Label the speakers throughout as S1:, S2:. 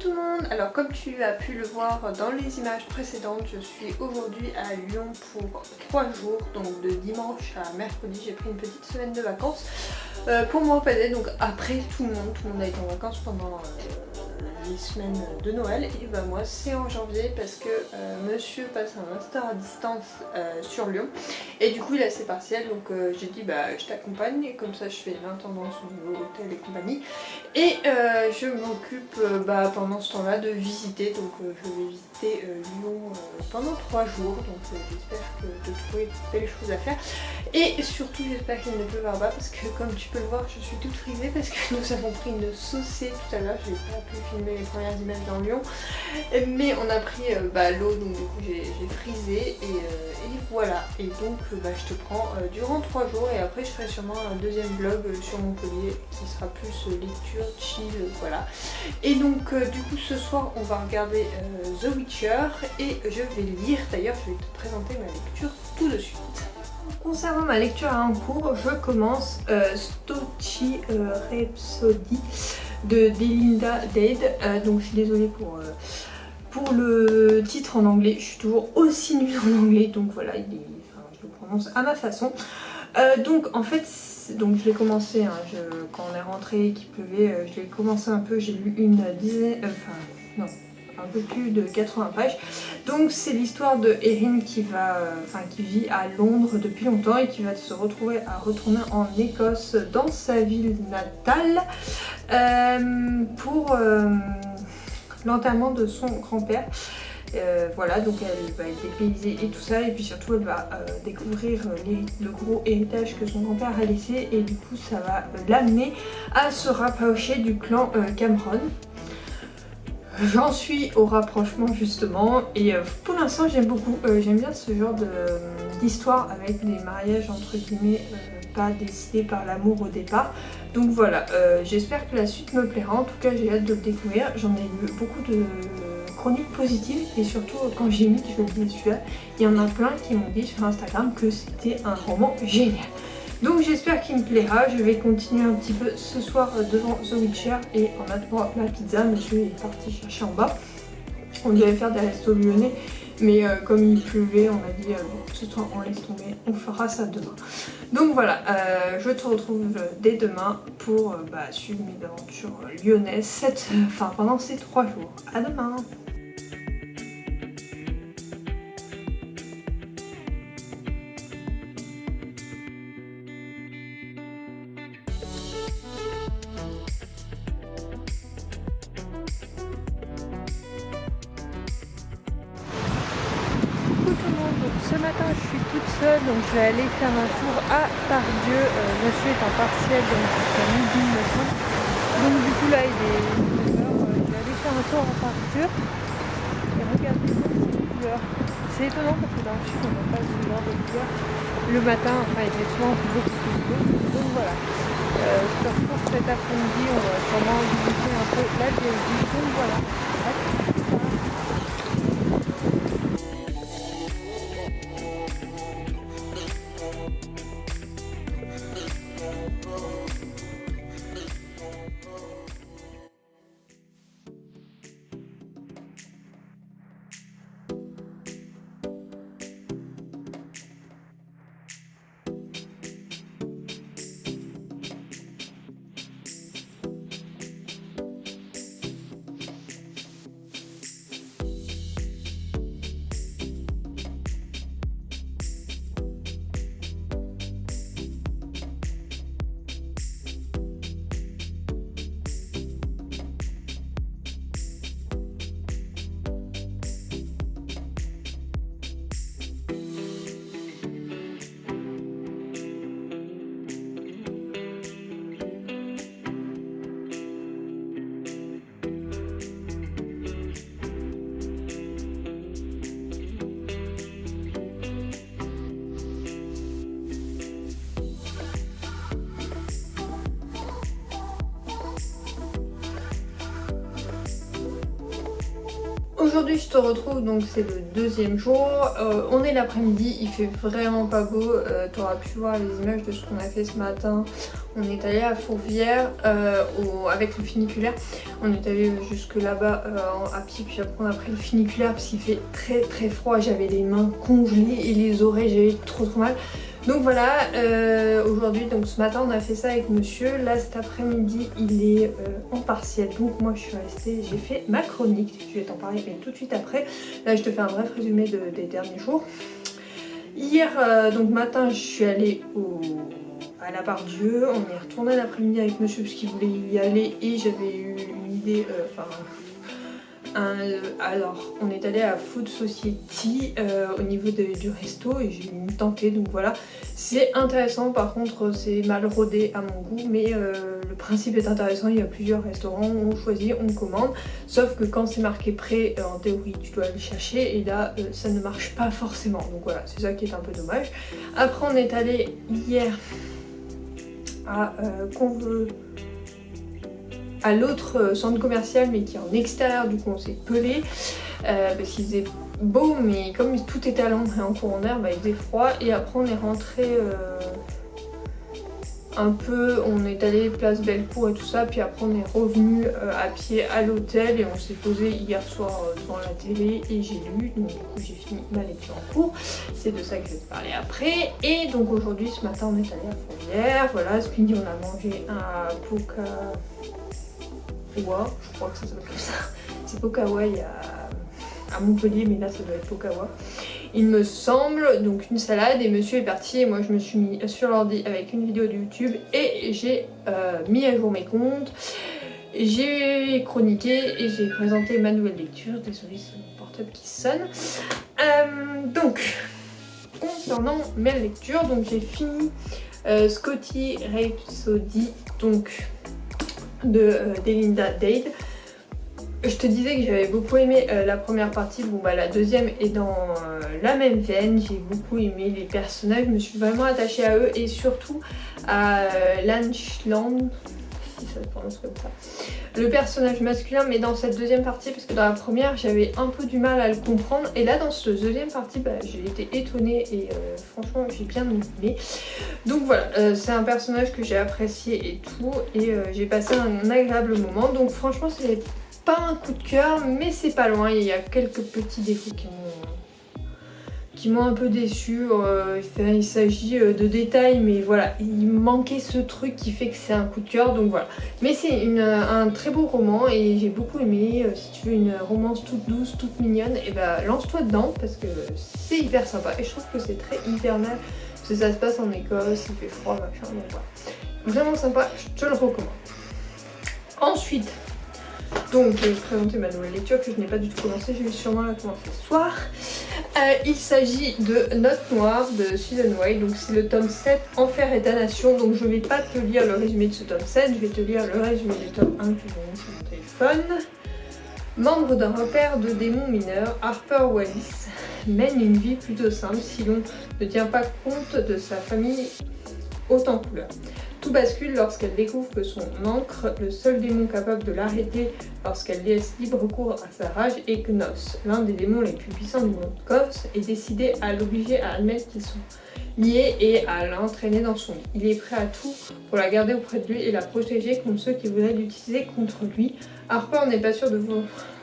S1: tout le monde. Alors comme tu as pu le voir dans les images précédentes, je suis aujourd'hui à Lyon pour 3 jours, donc de dimanche à mercredi. J'ai pris une petite semaine de vacances pour me reposer, donc après tout le monde a été en vacances pendant les semaines de Noël, et bah moi c'est en janvier parce que monsieur passe un master à distance sur Lyon et du coup il a ses partiels, donc j'ai dit bah je t'accompagne et comme ça je fais l'intendance au niveau hôtel et compagnie et je m'occupe pendant ce temps là de visiter, donc je vais visiter Lyon pendant 3 jours, donc j'espère de trouver de belles choses à faire et surtout j'espère qu'il ne pleuvra pas parce que comme tu peux le voir je suis toute frisée parce que nous avons pris une saucée tout à l'heure. J'ai pas pu filmer les premières images dans Lyon mais on a pris l'eau, donc du coup j'ai frisé et voilà, et donc je te prends durant 3 jours et après je ferai sûrement un deuxième vlog sur Montpellier qui sera plus lecture, chill, voilà. Et donc du coup ce soir on va regarder The Witcher et je vais lire, d'ailleurs je vais te présenter ma lecture tout de suite. Concernant ma lecture en cours, je commence Stochy Rhapsody de Delinda Dade, donc je suis désolée pour le titre en anglais, je suis toujours aussi nulle en anglais, donc voilà, je le prononce à ma façon. Donc en fait, je l'ai commencé, quand on est rentré, qu'il pleuvait, je l'ai commencé un peu, j'ai lu une dizaine, un peu plus de 80 pages. Donc c'est l'histoire de Erin qui vit à Londres depuis longtemps et qui va se retrouver à retourner en Écosse dans sa ville natale pour l'enterrement de son grand-père. Voilà, donc elle va être dépaysée et tout ça, et puis surtout elle va découvrir le gros héritage que son grand-père a laissé, et du coup ça va l'amener à se rapprocher du clan Cameron. J'en suis au rapprochement justement, et pour l'instant j'aime beaucoup, j'aime bien ce genre d'histoire avec des mariages entre guillemets pas décidés par l'amour au départ. Donc voilà, j'espère que la suite me plaira, en tout cas j'ai hâte de le découvrir. J'en ai lu beaucoup de chroniques positives et surtout quand j'ai mis que je le dis celui-là, il y en a plein qui m'ont dit sur Instagram que c'était un roman génial. Donc j'espère qu'il me plaira. Je vais continuer un petit peu ce soir devant The Witcher et en attendant ma pizza, monsieur est parti chercher en bas. On devait faire des restos lyonnais, mais comme il pleuvait, on a dit ce soir on laisse tomber, on fera ça demain. Donc voilà, je te retrouve dès demain pour suivre mes aventures lyonnaises pendant ces 3 jours. À demain! Donc ce matin je suis toute seule, donc je vais aller faire un tour à Pardieu. Monsieur est en partiel, donc jusqu'à midi il me semble. Donc du coup là il est 9h, je vais aller faire un tour à Pardieu et regarder ces couleurs. C'est étonnant parce que dans le sud on n'a pas ce genre de couleurs. Le matin, il fait souvent beaucoup plus beau. Donc voilà. Je te retrouve cet après-midi, on va sûrement visiter un peu la vieille ville. Donc voilà. À tout de suite. Aujourd'hui je te retrouve, donc c'est le deuxième jour, on est l'après-midi, il fait vraiment pas beau, tu auras pu voir les images de ce qu'on a fait ce matin. On est allé à Fourvière avec le funiculaire, on est allé jusque là-bas à pied, puis après on a pris le funiculaire parce qu'il fait très très froid, j'avais les mains congelées et les oreilles, j'avais trop mal. Donc voilà, aujourd'hui, donc ce matin on a fait ça avec monsieur. Là cet après-midi il est en partiel, donc moi je suis restée, j'ai fait ma chronique, je vais t'en parler mais tout de suite après. Là je te fais un bref résumé des derniers jours. Hier donc matin je suis allée à la Bardieu, on est retourné l'après-midi avec monsieur parce qu'il voulait y aller et j'avais eu une idée, alors on est allé à Food Society au niveau du resto et j'ai tenté, donc voilà, c'est intéressant. Par contre c'est mal rodé à mon goût, mais le principe est intéressant. Il y a plusieurs restaurants, on choisit, on commande, sauf que quand c'est marqué prêt, en théorie tu dois aller chercher et là ça ne marche pas forcément, donc voilà, c'est ça qui est un peu dommage. Après on est allé hier à l'autre centre commercial, mais qui est en extérieur, du coup on s'est pelé parce qu'il faisait beau, mais comme tout était à l'ombre et en courant d'air, il faisait froid. Et après on est rentré un peu, on est allé place Bellecour et tout ça, puis après on est revenu à pied à l'hôtel et on s'est posé hier soir devant la télé et j'ai lu, donc du coup j'ai fini ma lecture en cours, c'est de ça que je vais te parler après. Et donc aujourd'hui, ce matin on est allé à Fourvière, voilà, ce midi on a mangé un Pokawa, je crois que ça s'appelle comme ça, c'est Pokawa à Montpellier, mais là ça doit être Pokawa il me semble, donc une salade, et monsieur est parti et moi je me suis mis sur l'ordi avec une vidéo de YouTube et j'ai mis à jour mes comptes, j'ai chroniqué et j'ai présenté ma nouvelle lecture. Désolée, c'est mon portable qui sonne. Donc concernant mes lectures, donc j'ai fini Scotty Rhapsody, donc d'Elinda Dade. Je te disais que j'avais beaucoup aimé la première partie, bon la deuxième est dans la même veine, j'ai beaucoup aimé les personnages, je me suis vraiment attachée à eux et surtout à Lanchland, si ça se prononce comme ça, le personnage masculin, mais dans cette deuxième partie, parce que dans la première j'avais un peu du mal à le comprendre, et là dans cette deuxième partie j'ai été étonnée et franchement j'ai bien aimé. Donc voilà, c'est un personnage que j'ai apprécié et tout, et j'ai passé un agréable moment, donc franchement c'est pas un coup de cœur, mais c'est pas loin. Il y a quelques petits défauts qui m'ont un peu déçue. Il s'agit de détails, mais voilà, il manquait ce truc qui fait que c'est un coup de cœur, donc voilà. Mais c'est un très beau roman et j'ai beaucoup aimé. Si tu veux une romance toute douce, toute mignonne, et lance-toi dedans parce que c'est hyper sympa et je trouve que c'est très hivernal parce que ça se passe en Écosse, il fait froid, machin, donc voilà. Vraiment sympa, je te le recommande. Ensuite, donc je vais vous présenter ma nouvelle lecture que je n'ai pas du tout commencé, je vais sûrement la commencer ce soir. Il s'agit de Notes noires de Susan White, donc c'est le tome 7, Enfer et damnation. Donc je ne vais pas te lire le résumé de ce tome 7, je vais te lire le résumé du tome 1 que j'ai mis sur mon téléphone. Membre d'un repère de démons mineurs, Harper Wallis mène une vie plutôt simple si l'on ne tient pas compte de sa famille haute en couleur. Tout bascule lorsqu'elle découvre que son ancre, le seul démon capable de l'arrêter lorsqu'elle laisse libre cours à sa rage, est Gnos, l'un des démons les plus puissants du monde. Gnos est décidé à l'obliger à admettre qu'ils sont liés et à l'entraîner dans son lit. Il est prêt à tout pour la garder auprès de lui et la protéger contre ceux qui voudraient l'utiliser contre lui. Harper n'est pas sûre de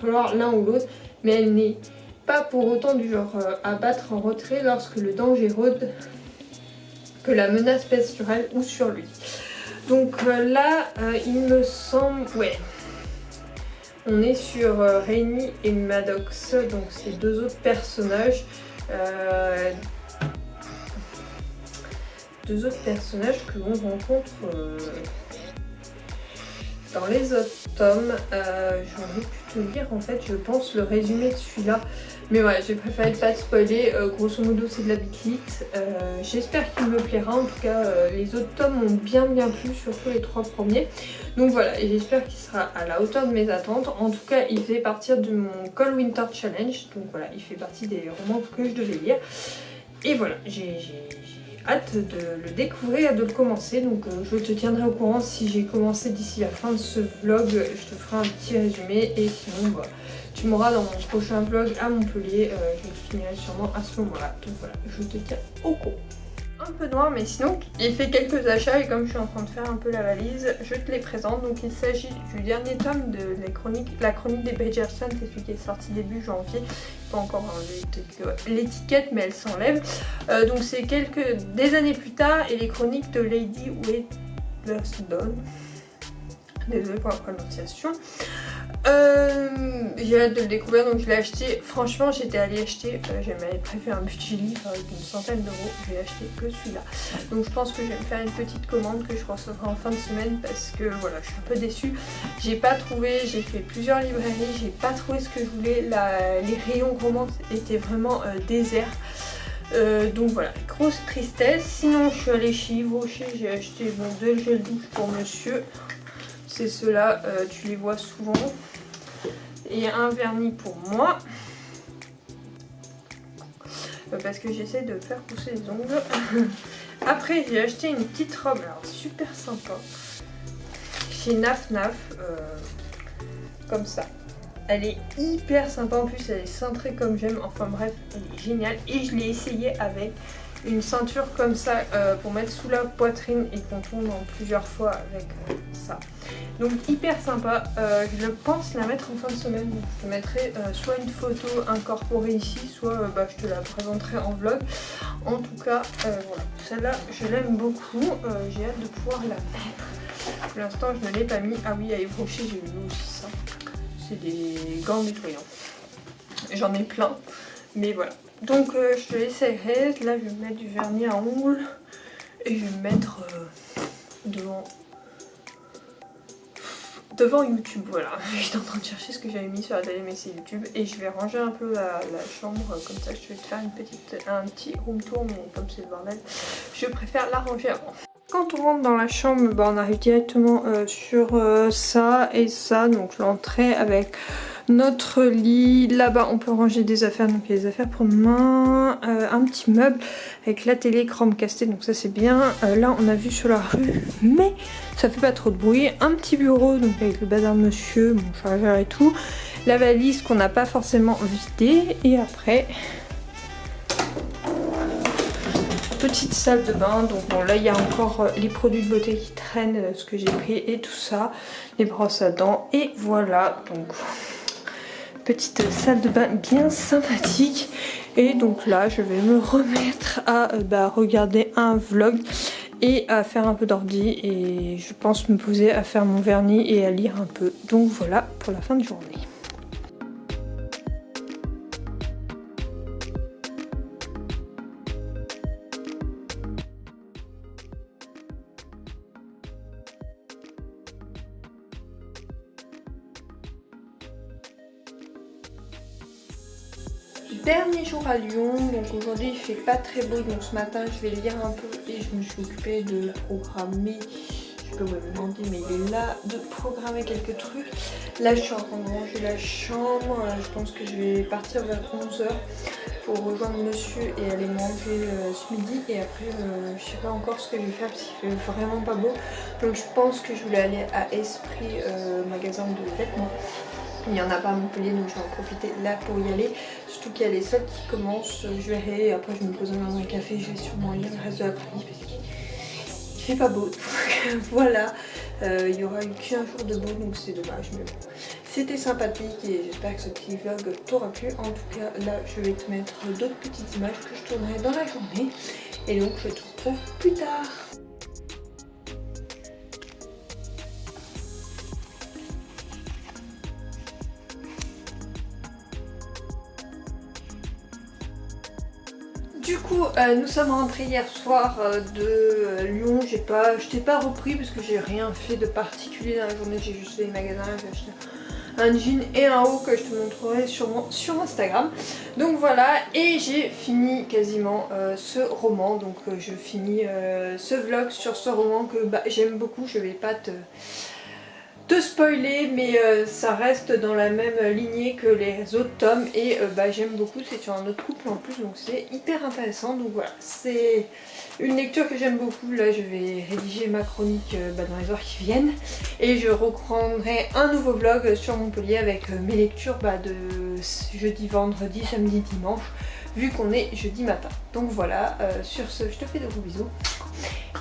S1: vouloir l'un ou l'autre, mais elle n'est pas pour autant du genre à battre en retrait lorsque le danger rôde, que la menace pèse sur elle ou sur lui. Donc là, il me semble... Ouais. On est sur Rainy et Maddox, donc ces deux autres personnages. Deux autres personnages que l'on rencontre dans les autres tomes. J'aurais pu te lire en fait, je pense, le résumé de celui-là. Mais ouais, j'ai préféré pas te spoiler. Grosso modo, c'est de la bitlite. J'espère qu'il me plaira. En tout cas, les autres tomes m'ont bien plu, surtout les 3 premiers. Donc voilà, et j'espère qu'il sera à la hauteur de mes attentes. En tout cas, il fait partie de mon Cold Winter Challenge. Donc voilà, il fait partie des romans que je devais lire. Et voilà, j'ai hâte de le découvrir et de le commencer. Donc je te tiendrai au courant si j'ai commencé d'ici la fin de ce vlog. Je te ferai un petit résumé et sinon bah, tu m'auras dans mon prochain vlog à Montpellier. Je le finirai sûrement à ce moment-là. Donc voilà, je te tiens au courant. Un peu noir, mais sinon j'ai fait quelques achats et comme je suis en train de faire un peu la valise, je te les présente. Donc il s'agit du dernier tome de la chronique des Bridgerton, c'est celui qui est sorti début janvier. Pas encore l'étiquette, mais elle s'enlève. Donc c'est des années plus tard et les chroniques de Lady Weatherspoon. Désolée pour la prononciation. J'ai hâte de le découvrir, donc je l'ai acheté. Franchement, j'étais allée acheter, j'avais prévu un budget livre d'une centaine d'euros. Je l'ai acheté que celui-là. Donc je pense que je vais me faire une petite commande que je recevrai en fin de semaine parce que voilà, je suis un peu déçue. J'ai pas trouvé, j'ai fait plusieurs librairies, j'ai pas trouvé ce que je voulais. Les rayons romans étaient vraiment déserts. Donc voilà, grosse tristesse. Sinon, je suis allée chez Yves Rocher, j'ai acheté deux gels douche pour monsieur. C'est ceux-là, tu les vois souvent. Et un vernis pour moi. Parce que j'essaie de faire pousser les ongles. Après, j'ai acheté une petite robe, alors super sympa. Chez Naf Naf. Comme ça. Elle est hyper sympa. En plus, elle est cintrée comme j'aime. Enfin bref, elle est géniale. Et je l'ai essayée avec une ceinture comme ça pour mettre sous la poitrine et qu'on tourne en plusieurs fois avec ça. Donc hyper sympa, je pense la mettre en fin de semaine. Donc, je te mettrai soit une photo incorporée ici, soit je te la présenterai en vlog. En tout cas, voilà, celle-là je l'aime beaucoup, j'ai hâte de pouvoir la mettre. Pour l'instant je ne l'ai pas mis. Ah oui, à Yves Rocher j'ai eu aussi ça. C'est des gants nettoyants. J'en ai plein, mais voilà. Donc je te l'essayerai. Là je vais mettre du vernis à ongles et je vais me mettre devant YouTube. Voilà, j'étais en train de chercher ce que j'avais mis sur la télé, mais c'est YouTube. Et je vais ranger un peu la chambre, comme ça je vais te faire un petit room tour, mais comme c'est le bordel, je préfère la ranger avant. Quand on rentre dans la chambre, on arrive directement sur ça et ça, donc l'entrée avec notre lit. Là-bas on peut ranger des affaires, donc il y a des affaires pour demain, un petit meuble avec la télé Chromecastée, donc ça c'est bien. Là on a vu sur la rue, mais ça fait pas trop de bruit. Un petit bureau, donc avec le bazar de monsieur, mon chargeur et tout. La valise qu'on n'a pas forcément vidée, et après petite salle de bain. Donc bon, là il y a encore les produits de beauté qui traînent, ce que j'ai pris et tout ça, les brosses à dents, et voilà. Donc petite salle de bain bien sympathique. Et donc là je vais me remettre à regarder un vlog et à faire un peu d'ordi, et je pense me poser à faire mon vernis et à lire un peu. Donc voilà pour la fin de journée. Dernier jour à Lyon, donc aujourd'hui il fait pas très beau, donc ce matin je vais lire un peu et je me suis occupée de programmer, je peux me demander mais il est là, de programmer quelques trucs. Là je suis en train de ranger la chambre, je pense que je vais partir vers 11 h pour rejoindre monsieur et aller manger ce midi, et après je sais pas encore ce que je vais faire parce qu'il fait vraiment pas beau, donc je pense que je voulais aller à Esprit, magasin de vêtements. Il n'y en a pas à Montpellier, donc je vais en profiter là pour y aller. Surtout qu'il y a les soldes qui commencent, je verrai. Après je me poserai dans un café, je vais sûrement lire le reste de l'après-midi parce qu'il fait pas beau. Donc voilà, il n'y aura eu qu'un jour de beau, donc c'est dommage. Mais bon, c'était sympathique et j'espère que ce petit vlog t'aura plu. En tout cas, là je vais te mettre d'autres petites images que je tournerai dans la journée. Et donc je te retrouve plus tard. Du coup, nous sommes rentrés hier soir de Lyon. Je t'ai pas repris parce que j'ai rien fait de particulier dans la journée. J'ai juste fait les magasins, j'ai acheté un jean et un haut que je te montrerai sûrement sur Instagram. Donc voilà, et j'ai fini quasiment ce roman. Donc je finis ce vlog sur ce roman que j'aime beaucoup. Je vais pas te spoiler, mais ça reste dans la même lignée que les autres tomes et j'aime beaucoup, c'est sur un autre couple en plus, donc c'est hyper intéressant. Donc voilà, c'est une lecture que j'aime beaucoup. Là je vais rédiger ma chronique dans les heures qui viennent et je reprendrai un nouveau vlog sur Montpellier avec mes lectures de jeudi, vendredi, samedi, dimanche, vu qu'on est jeudi matin. Donc voilà, sur ce je te fais de gros bisous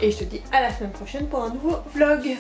S1: et je te dis à la semaine prochaine pour un nouveau vlog.